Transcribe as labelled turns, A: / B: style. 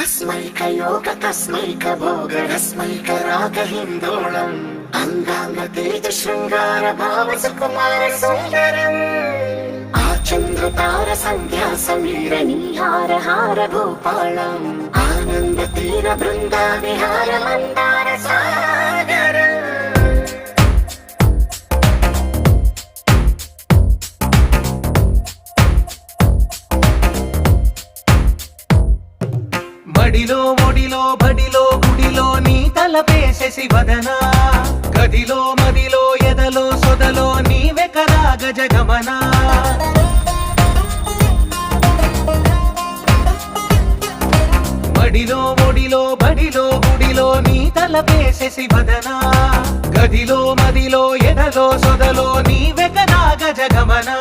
A: अस्मैकयोग तस्मैक भोग रस्मैक राग हिन्दोळम् अंगांग तेज शृंगार भाव सुकुमार सुंदरम् आचंद्र तार संध्या समीर निहार हार भूपालम् आनंद तीर बृंदा विहार मंदार सागर
B: మడిలో ఒడిలో బడిలో గుడిలో నీ తలపేసేసి వదనా గదిలో మదిలో ఎదలో సొదలో నీవే కదా గజగమనా మడిలో ఒడిలో బడిలో గుడిలో నీ తలపేసేసి వదనా గదిలో మదిలో ఎదలో సొదలో నీవే కదా గజగమనా